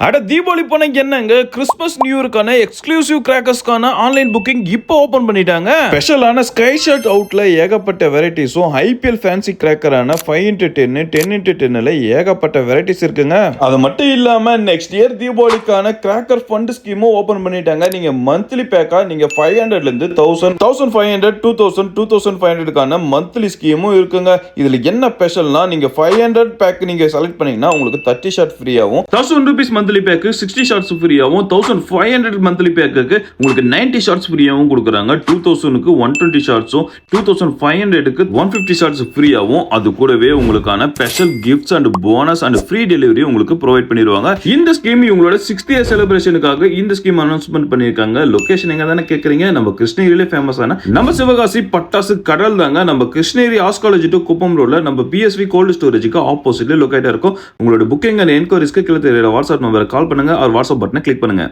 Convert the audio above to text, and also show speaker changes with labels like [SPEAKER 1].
[SPEAKER 1] அட தீபாவளி பணம் என்னங்க கிறிஸ்மஸ் நியூ இயர்க்கான எக்ஸ்க்ளூசிவ் கிராக்கர்ஸ்க்கான ஆன்லைன் புக்கிங் இப்போ ஓபன் பண்ணிட்டாங்க. ஸ்பெஷலான ஸ்கை ஷர்ட் அவுட்ல ஏகப்பட்ட வெரைட்டிஸும் ஐபிஎல் ஃபேன்சி கிராக்கரான 5x10 10x10ல ஏகப்பட்ட வெரைட்டிஸ் இருக்குங்க. அது மட்டும் இல்லாம நெக்ஸ்ட் இயர் தீபாவளிக்கான கிராக்கர் ஃபண்ட் ஸ்கீமும் ஓபன் பண்ணிட்டாங்க. நீங்க மந்த்லி பேக்கா நீங்க 500ல இருந்து 1000 1500 2000 2500க்கான மந்த்லி ஸ்கீமும் இருக்குங்க. இதுல என்ன ஸ்பெஷல்னா நீங்க 500 பேக் நீங்க செலக்ட் பண்ணீங்கன்னா உங்களுக்கு 30 ஷர்ட் ஃப்ரீயாவும் 1000 ரூபீஸ் மந்த்லி பேக்கு 60 ஷார்ட்ஸ் ஃப்ரீயாவும் 1500 மந்த்லி பேக்கு உங்களுக்கு 90 ஷார்ட்ஸ் ஃப்ரீயாவும் கொடுக்குறாங்க. 2000க்கு 120 ஷார்ட்ஸும் 2500க்கு 150 ஷார்ட்ஸ் ஃப்ரீயாவும் அது கூடவே உங்களுக்கான special gifts and bonus and free delivery உங்களுக்கு ப்ரொவைட் பண்ணிடுவாங்க. இந்த ஸ்கீம் இவங்களோட 60th இயர் செலிப்ரேஷனுக்காக இந்த ஸ்கீம் அனௌன்ஸ்மெண்ட் பண்ணிருக்காங்க. லொகேஷன் எங்க தானே கேக்குறீங்க? நம்ம கிருஷ்ணகிரியிலே ஃபேமஸான நம்ம சிவகாசி பட்டாசு கடல் தாங்க. நம்ம கிருஷ்ணகிரி ஆர்ட்ஸ் காலேஜ் டு குப்பம் ரோட்ல நம்ம பிஎஸ்வி கோல்டு ஸ்டோரேஜுக்கு ஆப்போசிட்ல லொகேட்டா இருக்கும். உங்களோட புக்கிங் அண்ட் என்கொயரிஸ்க்கு கீழே தெரியற வாட்ஸ்அப் நம்பரை கால் பண்ணுங்க. வாட்ஸ்அப் பட்டனை கிளிக் பண்ணுங்க.